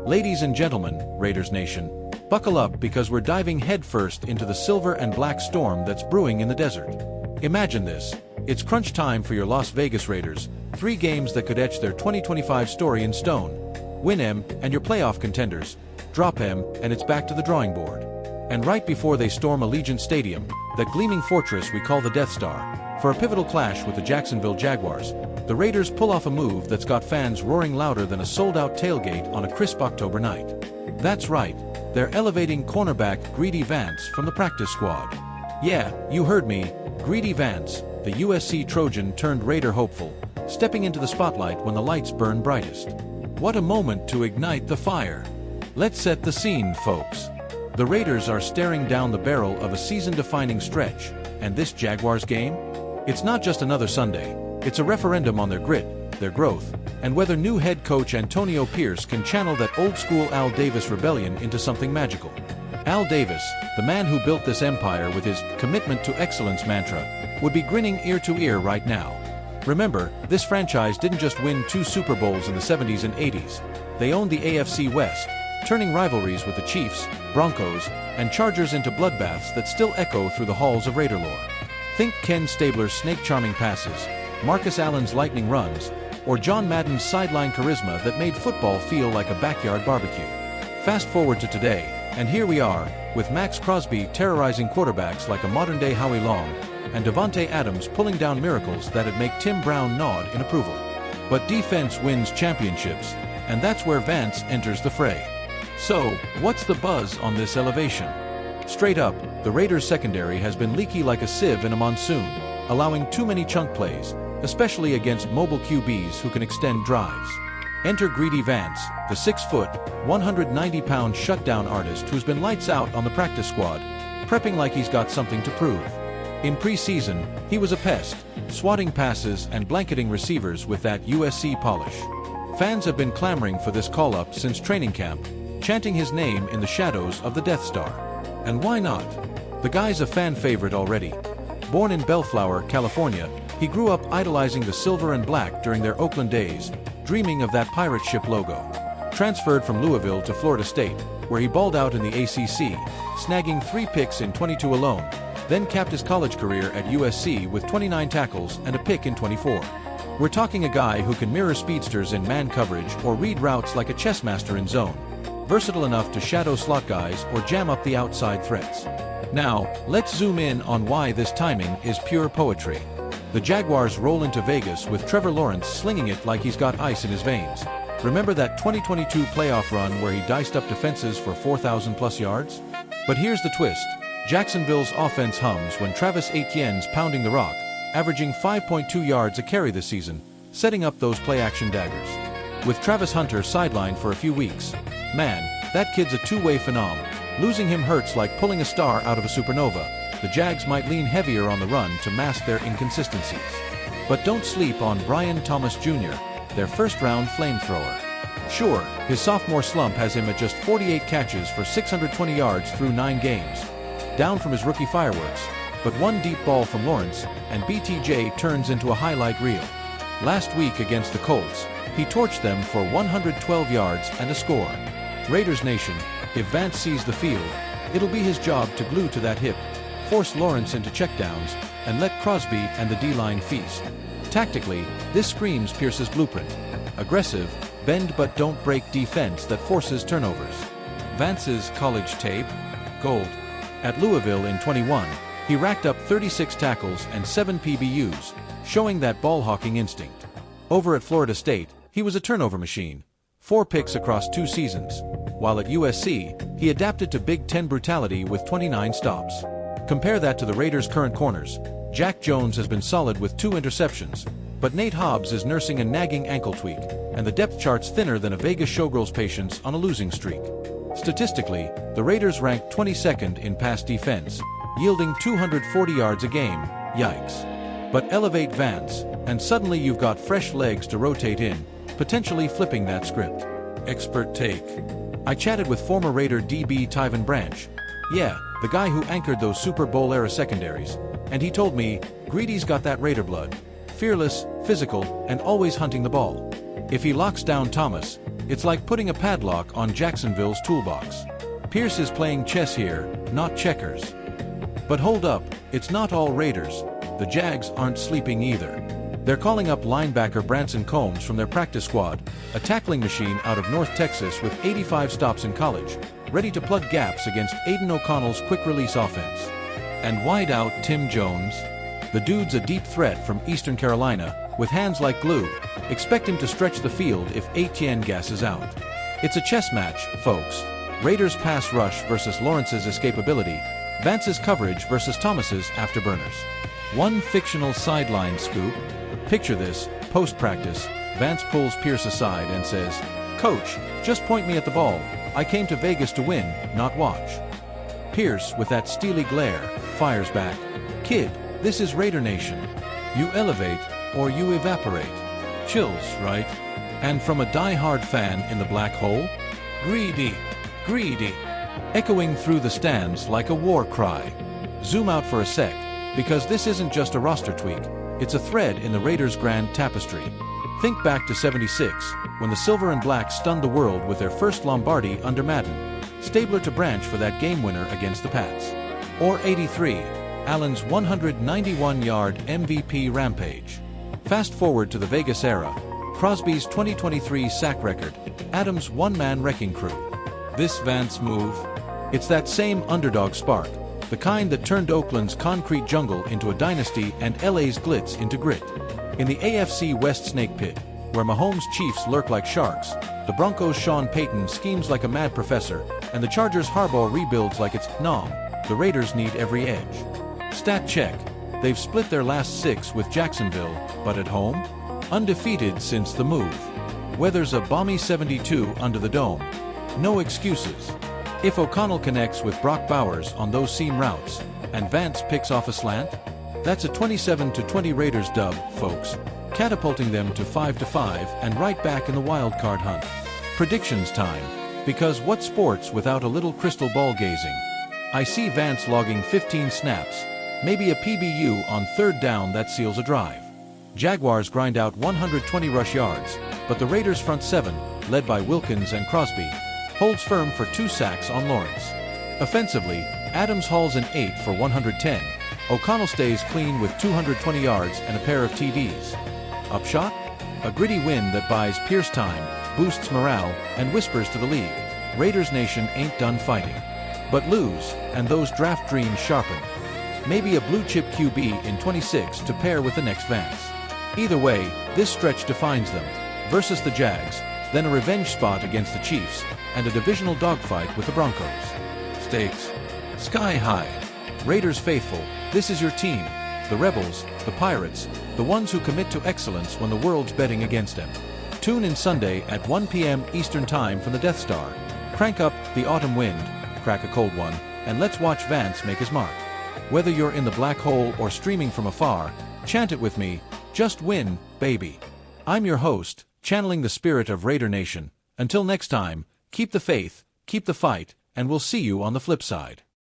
Ladies and gentlemen, Raiders Nation, buckle up because we're diving headfirst into the silver and black storm that's brewing in the desert. Imagine this. It's crunch time for your Las Vegas Raiders, 3 games that could etch their 2025 story in stone. Win 'em, and you're playoff contenders. Drop 'em, and it's back to the drawing board. And right before they storm Allegiant Stadium, that gleaming fortress we call the Death Star, for a pivotal clash with the Jacksonville Jaguars, the Raiders pull off a move that's got fans roaring louder than a sold-out tailgate on a crisp October night. That's right, they're elevating cornerback Greedy Vance from the practice squad. Yeah, you heard me, Greedy Vance, the USC Trojan turned Raider hopeful, stepping into the spotlight when the lights burn brightest. What a moment to ignite the fire. Let's set the scene, folks. The Raiders are staring down the barrel of a season-defining stretch, and this Jaguars game? It's not just another Sunday, it's a referendum on their grit, their growth, and whether new head coach Antonio Pierce can channel that old-school Al Davis rebellion into something magical. Al Davis, the man who built this empire with his commitment to excellence mantra, would be grinning ear to ear right now. Remember, this franchise didn't just win 2 Super Bowls in the 70s and 80s. They owned the AFC West, turning rivalries with the Chiefs, Broncos, and Chargers into bloodbaths that still echo through the halls of Raider lore. Think Ken Stabler's snake-charming passes, Marcus Allen's lightning runs, or John Madden's sideline charisma that made football feel like a backyard barbecue. Fast forward to today, and here we are, with Max Crosby terrorizing quarterbacks like a modern-day Howie Long, and Davante Adams pulling down miracles that'd make Tim Brown nod in approval. But defense wins championships, and that's where Vance enters the fray. So, what's the buzz on this elevation? Straight up, the Raiders' secondary has been leaky like a sieve in a monsoon, allowing too many chunk plays, especially against mobile QBs who can extend drives. Enter Greedy Vance, the 6-foot, 190-pound shutdown artist who's been lights out on the practice squad, prepping like he's got something to prove. In preseason, he was a pest, swatting passes and blanketing receivers with that USC polish. Fans have been clamoring for this call-up since training camp, chanting his name in the shadows of the Death Star. And why not? The guy's a fan favorite already. Born in Bellflower, California, he grew up idolizing the silver and black during their Oakland days, dreaming of that pirate ship logo. Transferred from Louisville to Florida State, where he balled out in the ACC, snagging 3 picks in 22 alone, then capped his college career at USC with 29 tackles and a pick in 24. We're talking a guy who can mirror speedsters in man coverage or read routes like a chess master in zone. Versatile enough to shadow slot guys or jam up the outside threats. Now, let's zoom in on why this timing is pure poetry. The Jaguars roll into Vegas with Trevor Lawrence slinging it like he's got ice in his veins. Remember that 2022 playoff run where he diced up defenses for 4,000+ yards? But here's the twist. Jacksonville's offense hums when Travis Etienne's pounding the rock, averaging 5.2 yards a carry this season, setting up those play-action daggers. With Travis Hunter sidelined for a few weeks, man, that kid's a two-way phenom. Losing him hurts like pulling a star out of a supernova. The Jags might lean heavier on the run to mask their inconsistencies. But don't sleep on Brian Thomas Jr., their first-round flamethrower. Sure, his sophomore slump has him at just 48 catches for 620 yards through 9 games. Down from his rookie fireworks, but one deep ball from Lawrence, and BTJ turns into a highlight reel. Last week against the Colts, he torched them for 112 yards and a score. Raiders Nation, if Vance sees the field, it'll be his job to glue to that hip, force Lawrence into checkdowns, and let Crosby and the D-line feast. Tactically, this screams Pierce's blueprint. Aggressive, bend but don't break defense that forces turnovers. Vance's college tape? Gold. At Louisville in 21, he racked up 36 tackles and 7 PBUs, showing that ball-hawking instinct. Over at Florida State, he was a turnover machine. 4 picks across 2 seasons. While at USC, he adapted to Big Ten brutality with 29 stops. Compare that to the Raiders' current corners. Jack Jones has been solid with 2 interceptions, but Nate Hobbs is nursing a nagging ankle tweak, and the depth chart's thinner than a Vegas showgirl's patience on a losing streak. Statistically, the Raiders ranked 22nd in pass defense, yielding 240 yards a game. Yikes. But elevate Vance, and suddenly you've got fresh legs to rotate in, potentially flipping that script. Expert take. I chatted with former Raider DB Tyven Branch. Yeah, the guy who anchored those Super Bowl-era secondaries, and he told me, Greedy's got that Raider blood. Fearless, physical, and always hunting the ball. If he locks down Thomas, It's like putting a padlock on Jacksonville's toolbox. Pierce is playing chess here, not checkers. But hold up, it's not all Raiders. The Jags aren't sleeping either. They're calling up linebacker Branson Combs from their practice squad, a tackling machine out of North Texas with 85 stops in college, ready to plug gaps against Aiden O'Connell's quick-release offense. And wideout Tim Jones? The dude's a deep threat from Eastern Carolina, with hands like glue. Expect him to stretch the field if Etienne gasses out. It's a chess match, folks. Raiders' pass rush versus Lawrence's escapability, Vance's coverage versus Thomas's afterburners. One fictional sideline scoop. Picture this, post-practice, Vance pulls Pierce aside and says, "Coach, just point me at the ball. I came to Vegas to win, not watch." Pierce, with that steely glare, fires back, "Kid, this is Raider Nation. You elevate, or you evaporate." Chills, right? And from a die-hard fan in the black hole? "Greedy, greedy," echoing through the stands like a war cry. Zoom out for a sec, because this isn't just a roster tweak. It's a thread in the Raiders' grand tapestry. Think back to '76, when the Silver and Black stunned the world with their first Lombardi under Madden. Stabler to Branch for that game winner against the Pats. Or '83, Allen's 191-yard MVP rampage. Fast forward to the Vegas era, Crosby's 2023 sack record, Adams' one-man wrecking crew. This Vance move? It's that same underdog spark, the kind that turned Oakland's concrete jungle into a dynasty and LA's glitz into grit. In the AFC West snake pit, where Mahomes' Chiefs lurk like sharks, the Broncos' Sean Payton schemes like a mad professor, and the Chargers' Harbaugh rebuilds like it's nom, the Raiders need every edge. Stat check. They've split their last 6 with Jacksonville, but at home? Undefeated since the move. Weather's a balmy 72 under the dome. No excuses. If O'Connell connects with Brock Bowers on those seam routes, and Vance picks off a slant, that's a 27-20 Raiders dub, folks, catapulting them to 5-5 and right back in the wild card hunt. Predictions time, because what sports without a little crystal ball gazing? I see Vance logging 15 snaps, maybe a PBU on third down that seals a drive. Jaguars grind out 120 rush yards, but the Raiders' front 7, led by Wilkins and Crosby, holds firm for 2 sacks on Lawrence. Offensively, Adams hauls in 8 for 110. O'Connell stays clean with 220 yards and a pair of TDs. Upshot? A gritty win that buys Pierce time, boosts morale, and whispers to the league, Raiders Nation ain't done fighting. But lose, and those draft dreams sharpen. Maybe a blue-chip QB in 26 to pair with the next Vance. Either way, this stretch defines them, versus the Jags, then a revenge spot against the Chiefs, and a divisional dogfight with the Broncos. Stakes sky high. Raiders faithful, this is your team. The Rebels, the Pirates, the ones who commit to excellence when the world's betting against them. Tune in Sunday at 1 p.m. Eastern Time from the Death Star. Crank up the autumn wind, crack a cold one, and let's watch Vance make his mark. Whether you're in the black hole or streaming from afar, chant it with me, just win, baby. I'm your host, channeling the spirit of Raider Nation. Until next time, keep the faith, keep the fight, and we'll see you on the flip side.